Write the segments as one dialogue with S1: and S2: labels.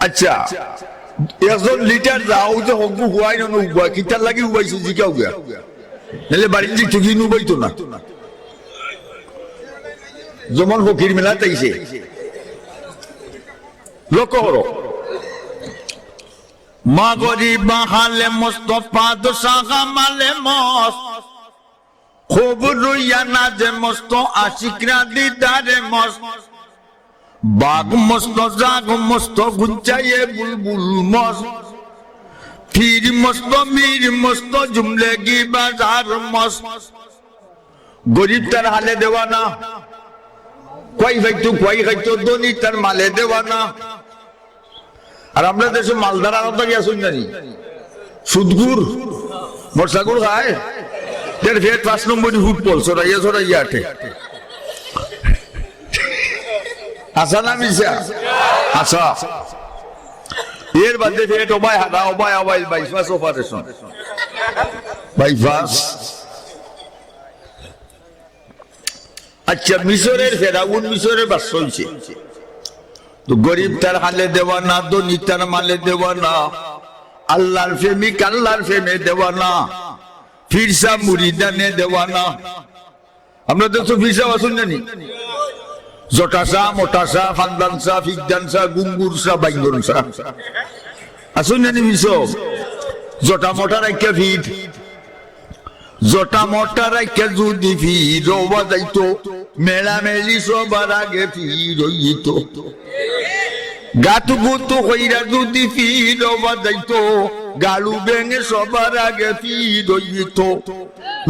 S1: আচ্ছা 1 লিটার যাও যে হকু হুয়াই না উবাই কিতার লাগি উবাইছে জিকাও গয়া নালে বাড়ির যে ঠিকই নুবাইতো না যেমন ফকির মেলা তাইছে লক্ষ্য করো মা গরিব হালে মুস্তাফা দোসাগা মালে মস খুব রুইয়া না যে মস্ত আশিকরা দিদারে মস বাগ মস্ত জাগ মস্ত গুঞ্চায়ে বুলবুল মস ফির মস্ত মীর মস্ত জুমলেগি বাজার মস গরিব তার হালে দেওয়ানা কই খাইতো দনি তার মালে দেওয়ানা আর আমরা দেশে মালদার আলাদা গিয়া শুন জানি সুদগুর মরসাগুর খায় এর ফের 5 নম্বরই ফুটবল ছড়াইয়া আটে আসা না মিশা আসা এর বাদে ফের ওবাই হাদা ওবাই বাইপাস অপারেশন বাইপাস আচ্ছা মিশরের ফেরাউন মিশরের বাস চলছে তো গরিব তার হালে দেওয়া না ধনী তার মালে দেওয়া না আল্লাহর প্রেমিক আল্লাহর প্রেমে দেওয়া না ফিরসা মুরিদানে দেওয়া না আমরা তো ফিরসা আসুন জানি জটাসা মোটাসা ফান্দানসা ফিকদানসা গুঙ্গুরসা বাইঙ্গরসা আসুন জানি মিশ জটা মোটা রাখা ফিট জটা মোটা রাখা যদি ফির যাইতো মেলামেলি সবার আগে ফির হইত গাতু গুতু কইরা যদি ফির যাইতো গালু বেঙে সবার আগে ফির হইত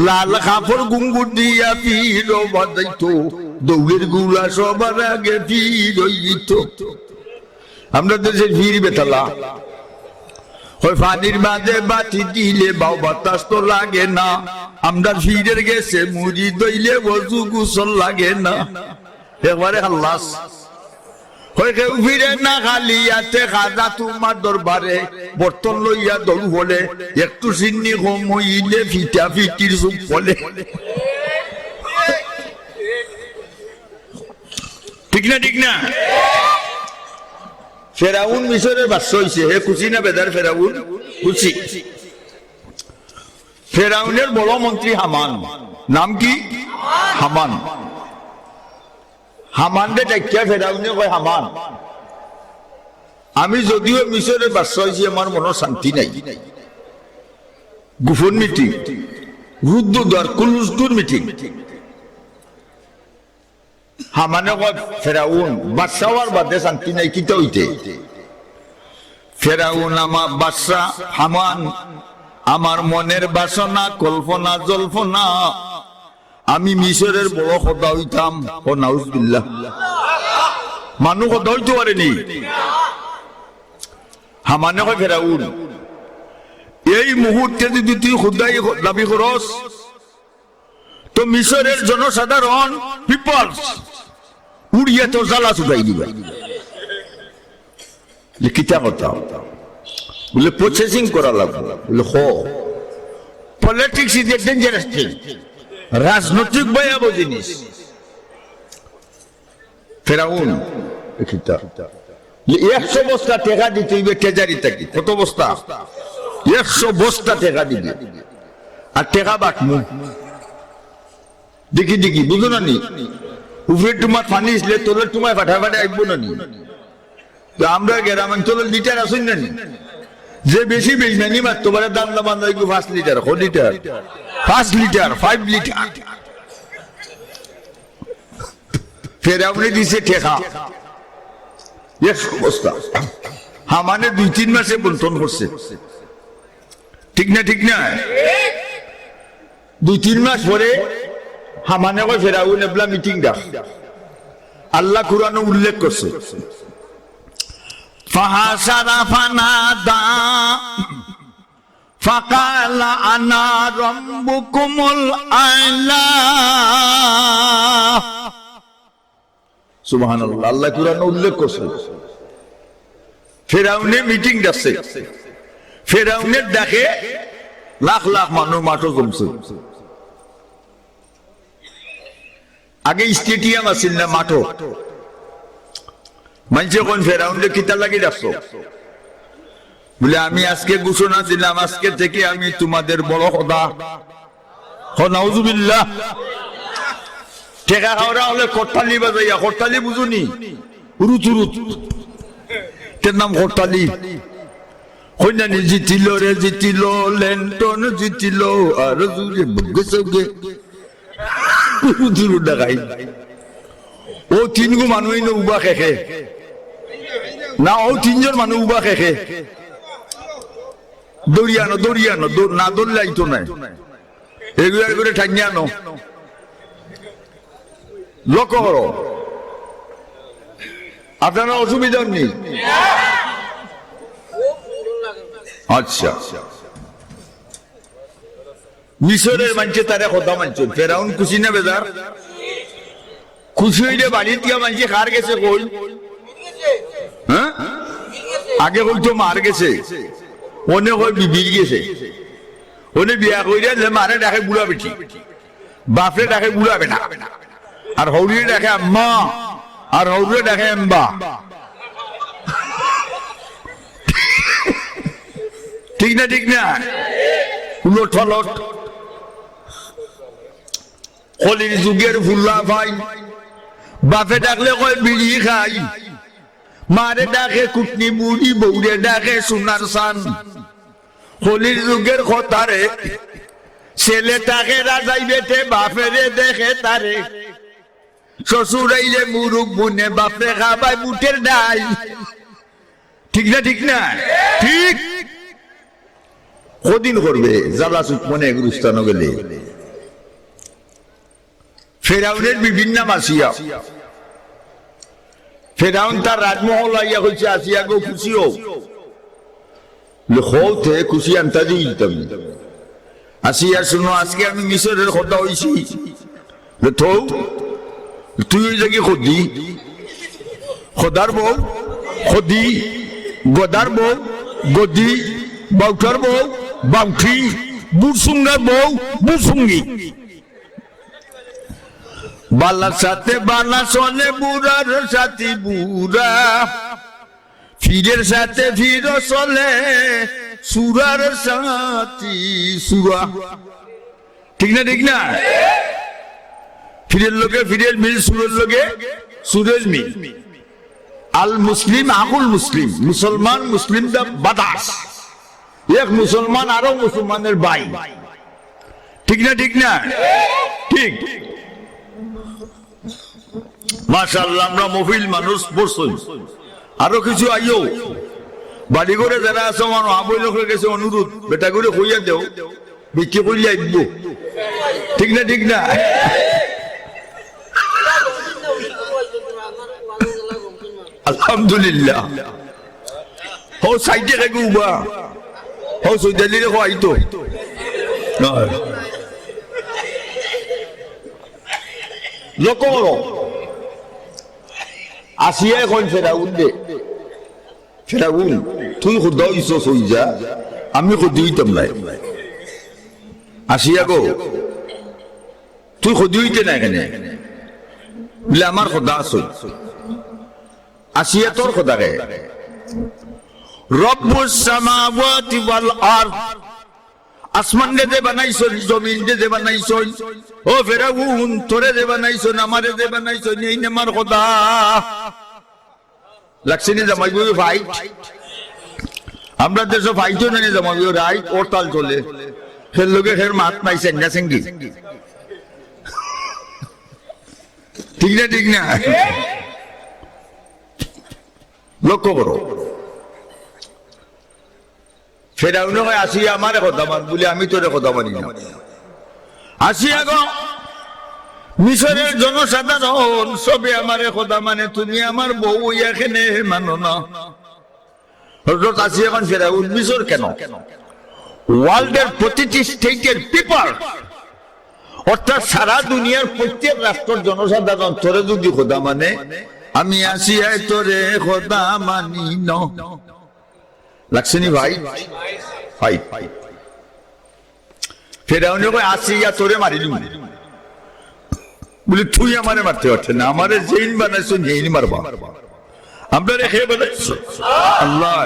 S1: লাল কাপড় গুঙ্গুর দিয়া ফির যাইতো দৌড়ের গুলা সবার আগে ফির হইত আমরা দেশের ফির বেতালা ওই পানির মাঝে বাতি দিলে বাউ বাতাস তো লাগে না আমরা ফিরের গেছে মুড়ি দইলে বজু গুসল লাগে না একবারে হাল্লাস হয়ে কেউ ফিরে না খালি আতে খাজা তোমার দরবারে বর্তন লইয়া দৌড় বলে একটু সিন্নি কম হইলে ফিটা ফিটির সুপ বলে ঠিক না ফেরাউন মিশরের বাদশা হইছে হে খুশি না বেদার ফেরাউন খুশি ফেরাউনের বড় মন্ত্রী হামান নাম কি হামান হামানরে ডাকিয়া ফেরাউনে কয় হামান আমি যদিও মিশরের বাদশা হইছি আমার মনের শান্তি নাই গোপন মিটিং রুদ্ধদ্বার কুলুসদুর মিটিং হামানে কয় ফেরাউন বাদশা হওয়ার বাদে শান্তি নাই কিতা হইতে ফেরাউন আমার বাদশা হামান আমার মনের বাসনা কল্পনা জল্পনা আমি মিশরের বড় খোদা হইতাম ও নাউজুবিল্লাহ মানুষ খোদা হইতে পারেনি হামানে কয় ফেরাউন এই মুহূর্তে যদি তুই খোদাই দাবি করস তো মিশরের জনসাধারণ পিপলস উড়িয়ে তো জ্বালা চুটাই দিবে কিতা কথা বলে প্রসেসিং করা লাগবে বলে হ politics is a dangerous thing রাজনৈতিক ভয়াবহ জিনিস ফেরাউন কিতা 100 বস্তা টাকা দিতে হইবে ট্রেজারি থেকে কত বস্তা 100 বস্তা টাকা দিবে আর টাকা বাটমু দেখি বুঝো না নি উপরে তোমার পানি আসলে তোলে তোমায় ফাটাফাটি আসবো না নি তো আমরা গ্রাম অঞ্চলের লিটার আসুন না নি যে বেশি বেশি মাত্র পারে দাম দাম 5 লিটার 4 লিটার 5 লিটার 5 লিটার ফেরাউনে দিছে ঠেকা 100 বস্তা হামানে 2-3 মাসে বন্টন করছে ঠিক না 2-3 মাস পরে হামানে কয় ফেরাউন এবলা মিটিং ডাক আল্লাহ কুরআনে উল্লেখ করছে ফাহাসারা ফানাদা ফাকালা আনা রাব্বুকুমুল আ'লা সুবহানাল্লাহ আল্লাহ কুরআনে উল্লেখ করছে ফেরাউনে মিটিং ডাকছে ফেরাউনের ডাকে লাখ লাখ মানুষ মাঠে জমছে আগে স্টেডিয়াম আছিল না মাঠো মানছে কোন ফেরাউনকে কিতা লাগি রাখছো? বলে আমি আজকে ঘোষণা দিলাম আজকে থেকে আমি তোমাদের বড় খোদা। নাউজুবিল্লাহ। টেকা খাওয়া হলে করতালি বাজাইয়া, করতালি বুঝুনি? উরুত উরুত এর নাম করতালি। কইনানি জিতিল রে জিতিল, লেন্টন জিতিল, আর জুড়ে বগেসগে উরুত দেখাই। ও তিনগু মানুষ উবা খেখে না, ও তিনজন মানুষ উবা খেখে। দৌড়িয়ানো দৌড়িয়ানো না দৌড়লে আইতো নাই, এগুলো করে ঠাইয়া আনো। লক্ষ্য করো, আপনারা অসুবিধা নেই। আচ্ছা, মিশরের মানছে তারা কথা মানছে। ফেরাউন খুশি না বেজার? খুশি হইলে বাড়ি দিয়া মানছে কার গেছে কই? হ্যাঁ, আগে হইতো মার গেছে, ওনে কই বিবির গেছে। ওনে বিয়া কইলে মারে ডাকে বুড়া বেটি, বাপরে ডাকে বুড়া বেটা, আর হৌরিয়ে ডাকে আম্মা, আর হৌরিয়ে ডাকে এম্বা। ঠিক না? ঠিক না? উলট ফলট। কলির যুগের ফুল্লা ভাই, বাপে ডাকলে কয় বিড়ি খাই, মারে ডাকে কুটনি বুড়ি, বৌরে ডাকে সোনার সান। কলির যুগের কথারে ছেলেটাকে রাজাই বেটে, বাপেরে দেখে তারে শ্বশুরাইলে মুরুখ বুনে, বাপরে খাবাই বুটের ডাই। ঠিক না? ঠিক না? ঠিক। কদিন করবে জ্বালা চুপ মনে গুরুস্থান গেলে। ফেরাউনের বিভিন্ন মাসিয়া, ফেরাউন তার রাজমহল আইয়া হয়েছে, আসিয়া গো খুশি হোক, হতে খুশি আনতা দিতাম। আসিয়া শুনো আজকে আমি মিশরের কথা হয়েছি, তুই ওই জায়গায় খদি, খদার বউ খদি, গদার বউ গদি, বাউটার বউ বাউঠি, বুড়সুঙ্গার বউ বুড়সুঙ্গি। বালার সাথে বালা চলে, বুড়ার সাথে বুড়া, ফিরের সাথে ফির চলে, সুরার সাথে সুরা। ঠিক না? ঠিক না? ফিরের লোকে ফিরের মিল, সুরের লোকে সুরের মিল। আল মুসলিম আকুল মুসলিম, মুসলমান মুসলিম দা বাতাস, এক মুসলমান আরো মুসলমানের ভাই। ঠিক না? ঠিক না? ঠিক। মাশাআল্লাহ, আমরা মফিল মানুষ বসই, আরো কিছু আইও বাড়ি করে যারা আছে আমার আবই লোকের কাছে অনুরোধ, বেটা করে কইয়া দেও বিক্রি করিয়া আইব। ঠিক না? ঠিক না? আলহামদুলিল্লাহ। ও সাইডে কে গুবা, ও সৈদালি রে আইতো লক্ষ্য করো। আসিয়া এখন ফেরাউন দে, ফেরাউন তুই খুদা ইসোস হই যা, আমি খুদি হইতাম নাই। আসিয়া গো তুই খুদি হইতে না এখানে, বলে আমার খোদা আছো। আসিয়া তোর খোদা কে? রব্বুস সামাওয়াতি ওয়াল আরদ, আসমান দে বানাইছো, জমিন দে বানাইছো। ও ফেরাউন তোরে দে বানাইছো, আমারে দে বানাইছো, এই আমার খোদা। লাগছে নি জামাইবো ভাই? আমরা দেশে ফাইটো না জামাইবো রাইট, ওর তাল চলে ফের লোকে ফের মাত পাইছেন না সঙ্গী। ঠিক না? ঠিক না? লক্ষ্য করো, ফেরাউন আসিয়া আমারে কথা মান, বলে আমি তোরে কথা মানি না। আসিয়া গো মিশরের জনসাধারণ সবে আমারে কথা মানে, তুমি আমার বউ এখানে মানো না। হযরত আসিয়া এখন ফেরাউন মিশর কেন, ওয়ার্ল্ডের প্রতিটি স্টেটের পিপল, অর্থাৎ সারা দুনিয়ার প্রত্যেক রাষ্ট্রের জনসাধারণ তোরে যদি খোদা মানে, আমি আসিয়াই তোরে খোদা মানি না। লাগছে নি ভাই? ভাই ফেরাউন আসিয়া তোরে মারি দিবি, বলে তুই আমারে মারতে পারছে না, আমারে জেইন বানাইছো জেইন মারবা। আমরা রেখে বেড়াইছো আল্লাহ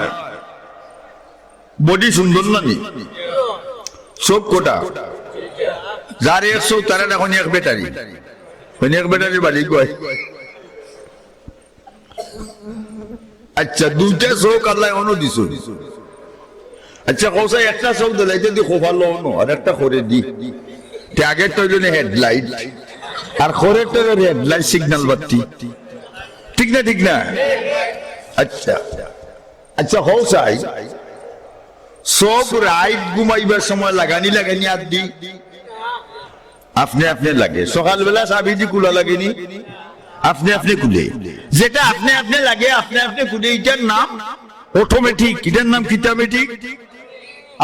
S1: বডি সুন্দর না নি সব কোটা যার 100 তারা এখন এক ব্যাটারি বাড়ি কয় আচ্ছা দুইটা চোখ আল্লাহ অন্য দিছো আচ্ছা কৌশা একটা চোখ দিলাইতে দি খোফালো অন্য আর একটা করে দি আগের তো হেডলাইট আর খরেরটা হেডলাইট সিগন্যাল বাতি ঠিক না আচ্ছা আচ্ছা কৌশাই সব রাইট ঘুমাইবার সময় লাগানি আর দি আপনি লাগে সকালবেলা চাবি দি কুলা লাগেনি আপনি খুলে যেটা আপনি লাগে আপনি খুলে এটার নাম অটোমেটিক এটার নাম কিটামেটিক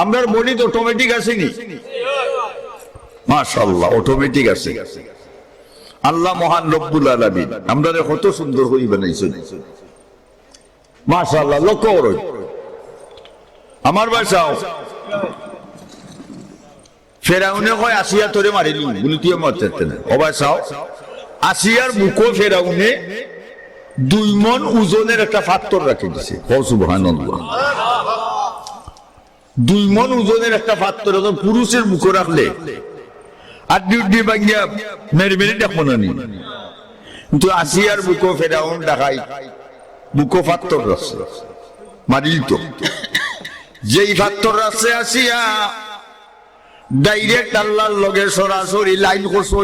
S1: আমরা বলি তো অটোমেটিক আসেনি মাশাআল্লাহ অটোমেটিক আছে আল্লাহ মহান রব্বুল আলামিন আমরা কত সুন্দর করে বানাইছেন মাশাআল্লাহ লক্ষ্য করো আমার বাসাও ফেরাউনে কয় আসিয়া তোরে মারিলি গুলিটিয়ে মারতে না অবাসাও আসিয়ার বুকো ফেরাউনে 2 মণ ওজনের একটা পাথর রাখে দিয়েছে সুবহানাল্লাহ 2 মণ ওজনের একটা পাথর পুরুষের বুকো রাখলে আড্ডি ভাঙিয়া মেরে দেখবো না কিন্তু আসিয়ার বুকো ফেরাউন দেখাই বুকো পাথর রাখছে মারিল তো যেই পাথর রাখছে আসিয়া ডাইরেক্ট আল্লাহর লগে সরাসরি লাইন করছো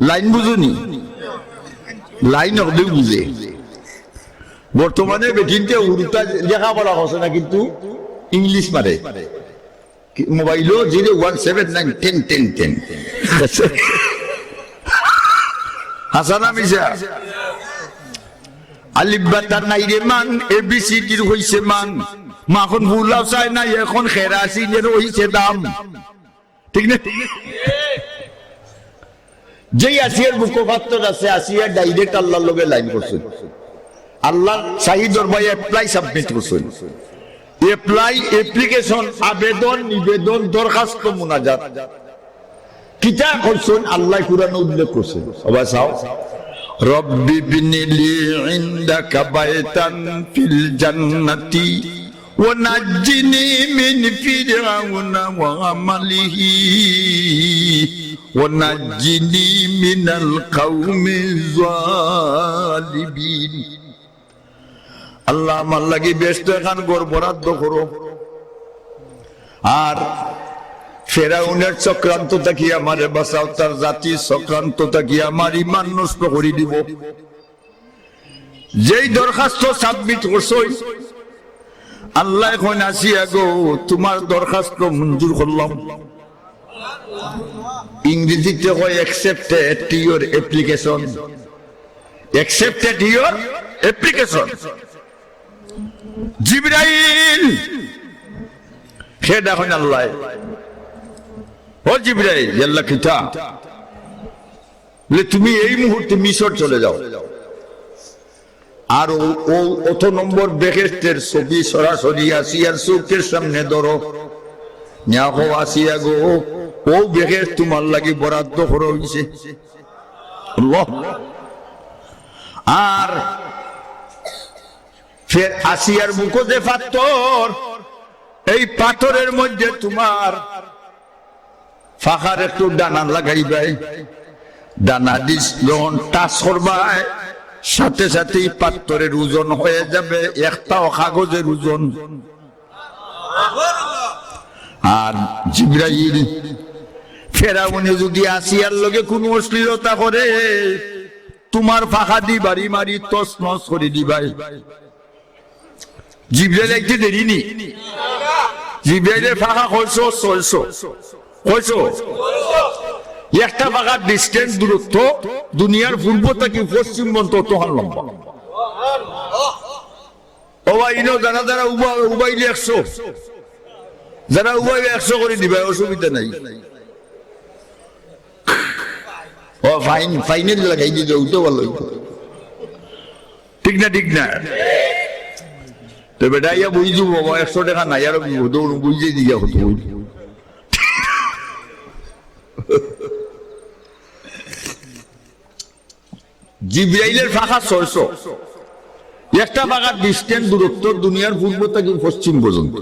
S1: লাইন বুঝুনি লাইন হলেও বুঝে বর্তমানে বেটিনতে উড়ুটা লেখাপড়া হচ্ছে না কিন্তু ইংলিশ মারে মোবাইলও 01791101010 হাসানা মিশা আলিফ বা তার নাই রে মান এবিসিডির হইছে মান মাখন ভুলাও চাই না এখন খেরাসিনের হইছে দাম ঠিক না যেই আসিয়ার মুখপাত্র আছে আসিয়া ডাইরেক্ট আল্লাহর লগে লাইন করছেন আল্লাহ শাহিদর ভাই অ্যাপ্লাই সাবমিট করছেন অ্যাপ্লাই অ্যাপ্লিকেশন আবেদন নিবেদন দরখাস্ত মুনাজাত কিতা করছেন আল্লাহ কুরআনে উল্লেখ করছেন সবাই চাও রব্বি বিনিলি ইনদাকা বাইতান ফিল জান্নাতি ওয়া নাজ্জিনি মিন ফিরআউনা ওয়া আমালিহি ওয়া নাজ্জিনি মিনাল কওমিজ জালিমিন আল্লাহ আমার লাগি বেস্ট খান গর বরাদ্দ করো আর ফেরাউনের চক্রান্ত থাকি আমারে বাঁচাও তার জাতির চক্রান্ত থাকি আমার ইমান নষ্ট করে দিব যেই দরখাস্ত সাবমিট করছই আল্লাহ এখন আসিয়া গো তোমার দরখাস্ত মঞ্জুর করলাম ইংরেজিতে হয় accepted your application accepted your application জিবরাইল সে দেখুন আল্লাহ ও জিবরাইল আল্লাহ কিতা তুমি এই মুহূর্তে মিশর চলে যাও আর ও অত নম্বর বেহেশতের ছবি সরাসরি আসিয়ার চোখের সামনে ধরো নিয়াও আসিয়া গো ও বেহেশ তোমার লাগি বরাদ্দ করা হইছে আল্লাহ আর ফের আসিয়ার মুখো যে পাথর এই পাথরের মধ্যে তোমার ফাঁকার একটু ডানা লাগাইবাই ডানা দিস যখন টাচ করবাই সাথে সাথে পাথরের ওজন হয়ে যাবে একটাও কাগজের ওজন আর জিবরাইল ফেরাউনে যদি আসিয়ার লগে কোনো অশ্লীলতা করে তোমার ফাঁকা দি বাড়ি মারি তস নস করে দিবাই জিবরাইল একটু দেরি নি জিবরাইলের ফাঁকা কইছো চলছো কইছো একটা ফাঁকার ডিস্টেন্স দূরত্ব দুনিয়ার পূর্ব থেকে পশ্চিম পর্যন্ত তখন লম্বা ও ভাই ইনো যারা যারা উবাইলে 100 যারা উবাইলে 100 করে দিবে অসুবিধা নাই ও ফাইনাল লাগাই দিয়ে উঠে ভালো ঠিক না তো বেটা ইয়া বুঝি বাবা 100 টাকা নাই আর দৌড় বুঝে দিয়া হতো জিবরাইলের ফাঁকা 600 একটা বাগার ডিস্টেন্স দূরত্ব দুনিয়ার পূর্ব থেকে পশ্চিম পর্যন্ত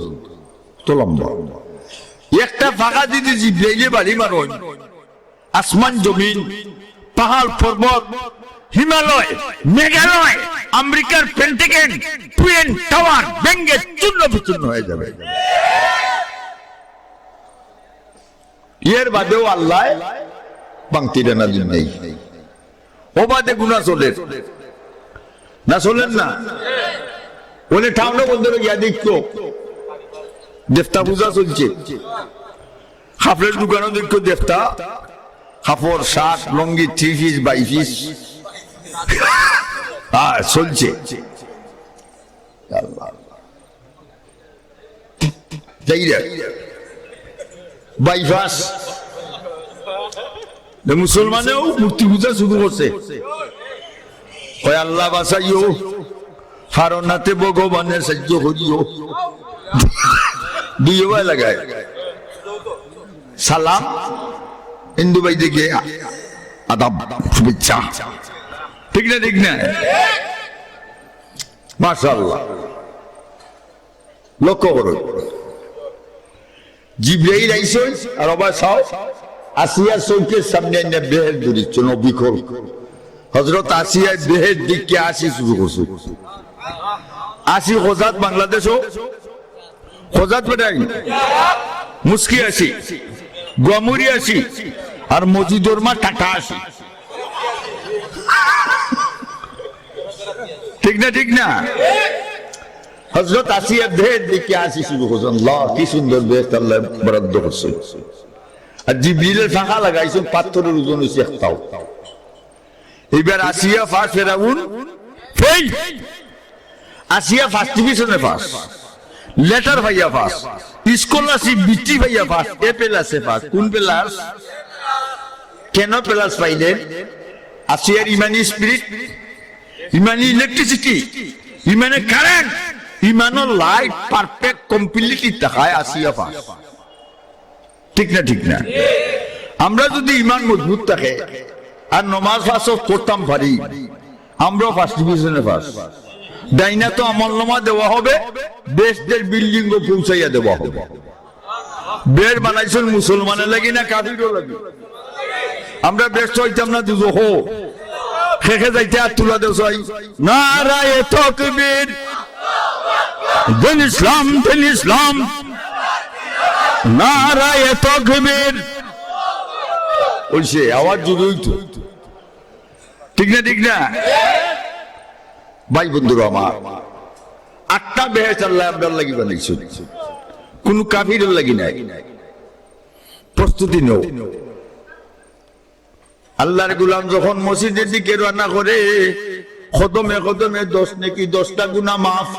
S1: তো লম্বা। একটা ফাঁকা যদি জিব্রাইলে বাড়ি মারো, আসমান জমিন পাহাড় পর্বত হিমালয় মেঘালয় আমেরিকার পেন্টাগন টুইন টাওয়ার ভেঙে চূর্ণ বিচূর্ণ হয়ে যাবে। এর বাদেও আল্লাহ বাংতি ডানা দিন নেই, ও বাদে গুণা চলে না, চলেন না বলে ঠাউনা বন্ধুরা গিয়া দেখতো দেবতা পূজা চলছে, কাপড়ের দোকানও দেখতো দেবতা, কাপড় শার্ট লঙ্গি 3 পিস 22 পিস চলছে। বাইপাস মুসলমানেও মূর্তি পূজা শুরু করছে। আল্লাহ বাঁচাইও, ফারনাতে ভগবানের সাহায্য করিও, দুই ভাই লাগায় সালাম হিন্দু ভাই দিকে আদাব শুভেচ্ছা, ঠিক না ঠিক না? মাশাআল্লাহ। লক্ষ্য করো জিবরাইল আইসই আর অবাক চাও আসিয়া চৌকের সামনে এনে বেহের ধরিচ্ছ নবিকল হযরত আসিয়া বেহের দিকে আসি শুরু করছে। আসি খোজাত বাংলাদেশও খোজাত বেটাই মুস্কি আসি গোয়ামুরি আসি আর মজিদুর মা টাকা আসি, ঠিক না ঠিক না? হযরত আসিয়া বেহের দিকে আসি শুরু করছেন। আল্লাহ কি সুন্দর বেহেশত আল্লাহ বরাদ্দ করছে। আর জিবরিলের ফাঁকা লাগাইছেন পাথরের ওজন হইছে একটাও। এবার আসিয়া ফার্স্ট ফেরাউন ফেল, আসিয়া ফার্স্ট ডিভিশনে পাস, লেটার ভাইয়া পাস, স্কলারশিপ বৃত্তি ভাইয়া পাস, এ প্লাসে পাস। কোন প্লাস? কেন প্লাস পাইলেন? আসিয়ার ইমানি স্পিরিট, ইমানি ইলেকট্রিসিটি, ইমানে কারেন্ট, ইমানো লাইট পারফেক্ট কমপ্লিটলি দেখায় আসিয়া পাস, ঠিক না ঠিক না? আমরা যদি ইমান মজবুত থাকে আর নমাজ ফাঁসও করতাম পারি, আমরাও ফার্স্ট ডিভিশনে পাস। ডাইনা তো আমলনামা দেওয়া হবে, দেশদের বিল্ডিং ও পৌঁছাইয়া দেওয়া হবে। বের বানাইছেন মুসলমানের লাগি না কাফিরও লাগি? আমরা ব্যস্ত হইতাম না দুজো হো খেখে যাইতে আর তুলা দেও চাই নারায়ে তাকবীর, দিন ইসলাম দিন ইসলাম, নারায়ে তাকবীর ওইসে আওয়াজ জুড়ে হইতো, ঠিক না ঠিক না? ভাই বন্ধুরা আমার, 8টা বেহেশত আল্লাহ আপনার লাগি বানাইছেন, কোন কাফিরের লাগি নাই। প্রস্তুতি নাও। আল্লাহর গোলাম যখন মসজিদের দিকে রওনা করে, কদমে কদমে 10 নেকি 10টা গুনাহ মাফ,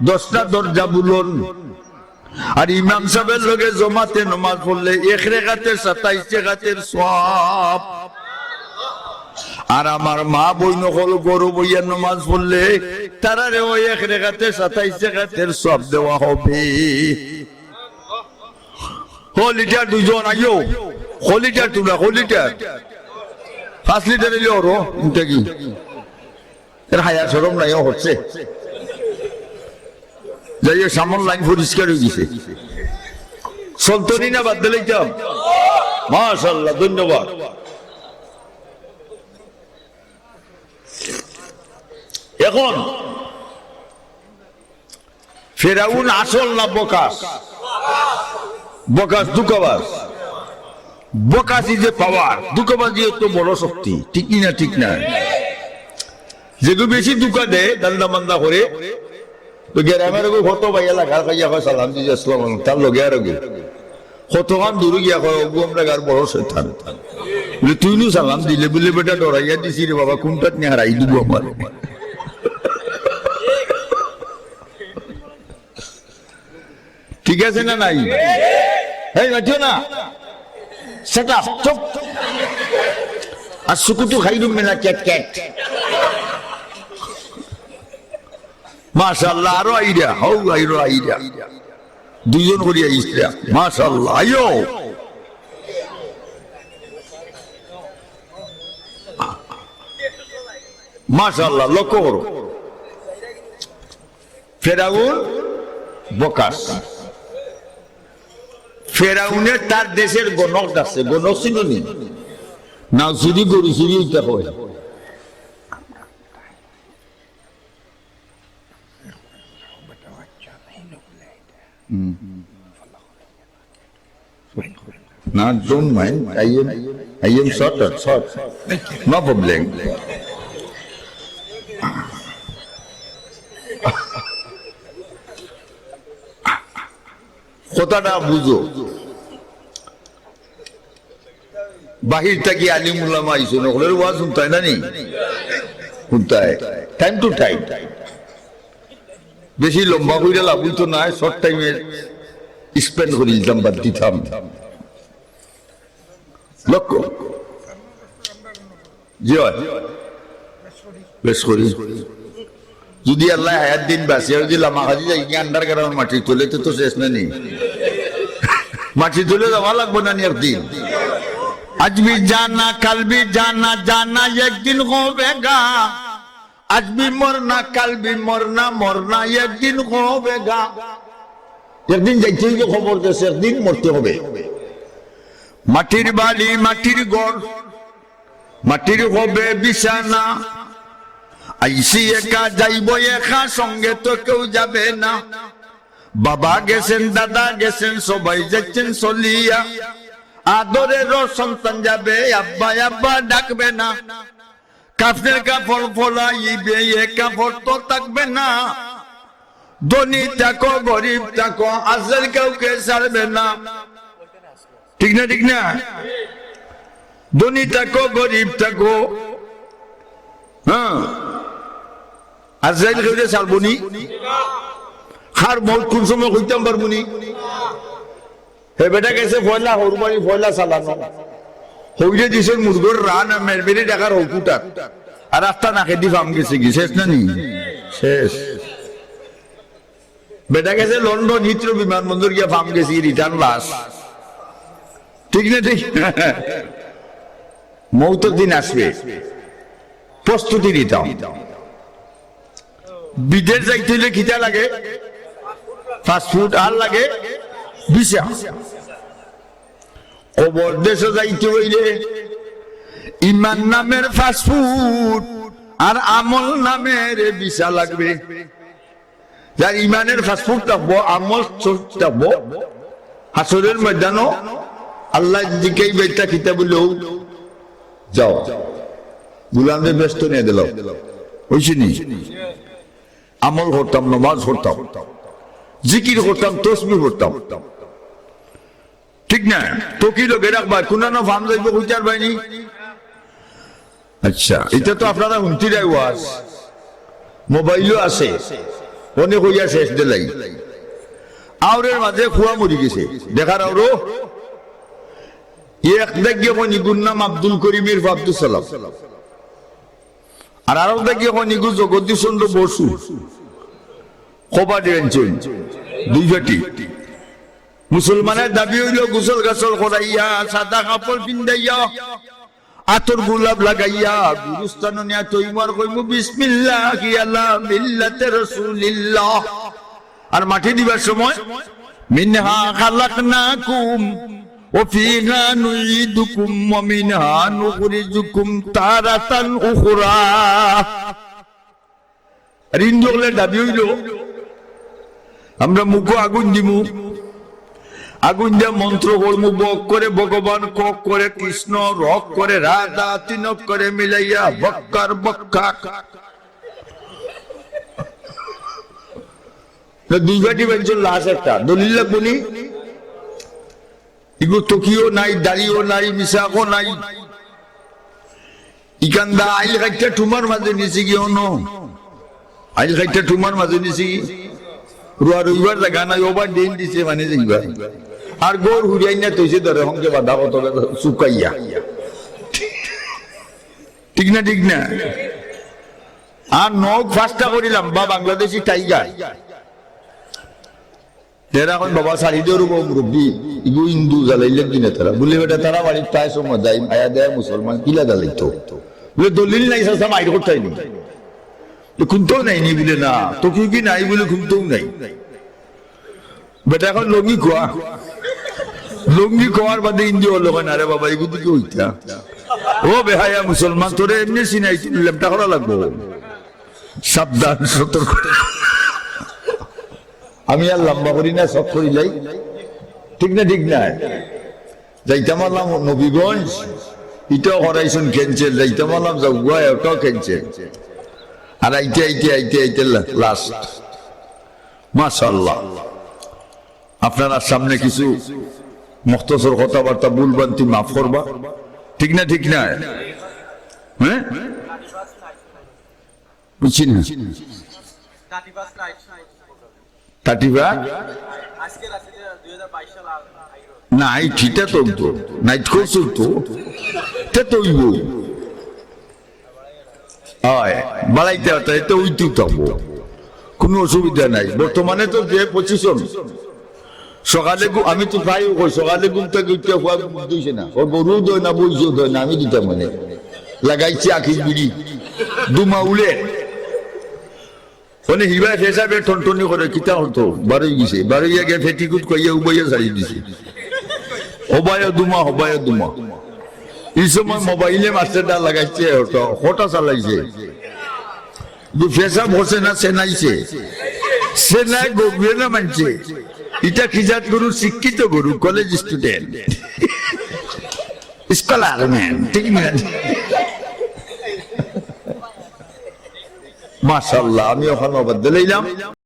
S1: 10টা দরজা বুলন। আর ইমাম সাহেবের লগে জমাতে নামাজ পড়লে 1 রাকাতে 27 রাকাতের সওয়াব। আর আমার মা বইন হল গরু বইয়া নামাজ পড়লে তারারে ওই 1 রাকাতে 27 রাকাতের সওয়াব দেওয়া হবে। লিটার দুজন আইও, লিটার তোমরা লিটার 5 লিটার এলে ওরো এটা কি এর হায়া শরম নাই হচ্ছে। যাই হোক সামন লাইন পরিষ্কার হয়ে গেছে, সন্তনি না বাদ দিলাম। মাশাআল্লাহ, ধন্যবাদ। এখন ফেরাউন আসল না বকাস? বকাস দুঃখবাস, বকাসি যে পাওয়ার, দুঃখবাজি তো বড় শক্তি, ঠিক না ঠিক না? যেগুলো বেশি দুঃখা দেয় দান্দা মান্দা করে তো গ্রামের কত ভাইয়া লাগা খাইয়া হয় সালাম দিদি আসসালাম তার লগে আর কতক্ষণ দূরে গিয়া কয় আমরা গার বড় শয়তান বলে তুই নু সালাম দিলে বলে বেটা ডরাইয়া দিছি রে বাবা, কোনটা নিয়ে হারাই দিব আমার। ঠিক আছে না নাই? এই মাটিও না সেটা চুপ। আর সুকুতু খাইলুম মেলা ক্যাট ক্যাট। মাশাআল্লাহ, আরো আইডিয়া হও, আইরো আইডিয়া দুইজন করিয়া ইস্তা। মাশাআল্লাহ, আইও মাশাআল্লাহ। লক্ষ্য করো ফেরাউন বকাস। ফেরাউনের তার দেশের গণক আছে, গণক ছিল না চুরি গরু চুরি ওইটা হয়। No, don't mind. I am short. No problem. কথাটা বুঝো, বাহির থেকে আলিম উলামা আইসো, নকলের ওয়াজ শুনতায় না নি, শুনতায় টাইম টু টাইম। বেশি লম্বা করে লাভ হইতো না, শর্ট টাইমে স্পেন্ড করে দিতাম, বাদ দিতাম। লক্ষ্য জি হয় বেশ করি। যদি আল্লাহ হায়াত দিন বাসি আর যদি লামা খাজি যাই আন্ডার গ্রাউন্ড মাটি তোলে তো শেষ না নি, মাটি তোলে যাওয়া লাগবো না নি একদিন। আজ ভি জানা কাল ভি জানা, জানা একদিন হবেগা। আজ ভি মরনা কাল ভি মরনা, মরনা একদিন হবেগা। একদিন যাইতে হইলে খবর দেশে, একদিন মরতে হবে। মাটির বাড়ি মাটির ঘর, মাটির হবে বিছানা। আইসি একা যাইব একা, সঙ্গে তো কেউ যাবে না। বাবা গেছেন দাদা গেছেন সবাই যাচ্ছেন চলিয়া। আদরের সন্তান যাবে আব্বা আব্বা ডাকবে না। কাফনের কাপড় ফলাইবে এ কাপড় তো থাকবে না। ধনী থাকো গরিব থাকো আজল কাউকে ছাড়বে না। ঠিক না ঠিক না? ধনী থাকো গরিব থাকো, হ্যাঁ আজরাইল কেউ ছাড়বো নি? হার মৌত কোন সময় হইতাম পারবো নি? হে বেটা গেছে ফয়লা হরবানি ফয়লা চালানো হইলে দিছে মুরগোর রান মেরবেরি ডাকার হকুটার আর রাস্তা নাকে দি ফাম গেছে কি শেষ না নি? শেষ। বেটা গেছে লন্ডন হিথ্রো বিমানবন্দর গিয়া ফাম গেছি রিটার্ন লাশ। ঠিক না ঠিক? মৌতের দিন আসবে, প্রস্তুতি নিতাম। বিদেশ যাইতে হইলে খিদা লাগে, ফাস্টফুড আর লাগে ভিসা। কবর দেশে যাইতে হইলে ইমান নামের ফাস্টফুড আর আমল নামের ভিসা লাগবে। যার ইমানের ফাস্টফুড থাকবো, আমল থাকবো, হাসরের ময়দানও আল্লাহ দিকে বেটা খিতা বললেও যাও গুলামদের ব্যস্ত নিয়ে দিল হয়েছে নি। আমল করতাম, নমাজ করতাম, জিকির করতাম, তসবিহ করতাম। ঠিক না? তো কি লোকে রাখবা কোনানো ফার্ম যাইব কইতার বাইনি। আচ্ছা এটা তো আপনারা হুমতিরাই ওয়াজ, মোবাইলও আছে, অনেক হইয়া শেষ দিলাই। আউরের মাঝে খুয়া মরি গেছে দেখার আউরো এক দেখে নিগুর নাম আব্দুল করিমের আব্দুল সালাম, আর আরো দেখে নিগু জগদীশ চন্দ্র বসু খোপা দিয়েছেন দুই জাতি। মুসলমানের দাবি হইল গোসল গাছল করাইয়া, সাদা কাপড় পিন্দাইয়া, আতর গোলাপ লাগাইয়া গুরুস্থান নিয়া তৈমার কইব বিসমিল্লাহি আলা মিল্লাতে রাসূলিল্লাহ। আর মাটি দিবার সময় মিনহা খালাকনাকুম ওয়া ফিহা নুইদুকুম ওয়া মিনহা নুখরিজুকুম তারাতান উখরা। আর ইন্দুলের দাবি হইল আমরা মুখ আগুন দিমু, আগুন দিয়ে মন্ত্র করমু, বক করে ভগবান, কক করে কৃষ্ণ, রক করে রাধা, তিনক করে মিলাইয়া বক্কার বক্কা। দুই বাটি বেঞ্চল লাশ একটা দলিল লাগবো নি? এগুলো তকিও নাই, দাড়িও নাই, মিশাকও নাই। ইকান্দা আইল খাইটা ঠুমার মাঝে নিছি কি অন্য আইল খাইটা ঠুমার মাঝে নিছি রুয়া রবিবার জায়গা নাই, ওবার দিন দিছে মানে যাইবা। আর গোর হুড়িয়াই না তৈছে ধরে হংকে বাধা কত চুকাইয়া। ঠিক না ঠিক না? আর নখ ফাস্টা করিলাম বা বাংলাদেশি টাইগার এরা এখন বাবা শাড়ি দিয়ে মুরব্বী ইগু হিন্দু জ্বালাইলে কিনে তারা বলে বেটা তারা বাড়ির প্রায় সময় যাই মায়া দেয় মুসলমান কিলা জ্বালাইতো বলে দলিল নাই সাসা মাইর করতাই নি খুনতেও নাই নি বলে না তো কি নাই বলে খুনতেও নাই বেটা এখন লঙ্গি খোয়া লঙ্গি খাওয়ার বাদে ইন্দি হলো না রে বাবা এগুলো কি হইতা ও বেহায়া মুসলমান তোরে এমনি সিনাইছি ল্যাপটা করা লাগবো সাবধান সতর্ক আমি আর লম্বা করি না সব করি যাই ঠিক না ঠিক না যাইতাম আলাম নবীগঞ্জ এটাও হরাইছুন ক্যান্সেল যাইতাম আলাম যাওয়া ওটাও ক্যান্সেল আর আইতে আইতে আইতে আইতে লাস্ট মাশাআল্লাহ আপনারা সামনে কিছু মুখতসর কথাবার্তা বলবেন তুমি মাফ করবা ঠিক না হ্যাঁ বুঝছি না নাইট এটা তো নাইট কোর্স তো বাড়াইতে তো ওইতেও থাকবো কোনো অসুবিধা নাই বর্তমানে তো যে পজিশন সকালে আমি তো প্রায় কই সকালে ঘুম থেকে উঠতে হওয়া দিয়েছে না ওর গরু দই না বইছেও দই না আমি দিতাম মানে লাগাইছি আখির বিড়ি দুমা উলে মানে হিবা হিসাবে টনটনি করে কিতা হতো বারোই গেছে বারোইয়া গিয়ে ফেটিকুট কইয়া উবাইয়া ছাড়িয়ে দিছে হবায়া দুমা এই সময় মোবাইলে মাস্টারটা লাগাইছে হটা চালাইছে ফেসা বসে না সেনাইছে সেনাই গভীর না মানছে এটা খিজাত গরু শিক্ষিত গরু কলেজ স্টুডেন্ট স্কলার ম্যান ঠিক না মাশাআল্লাহ আমি ওখানে বাদ দিলাম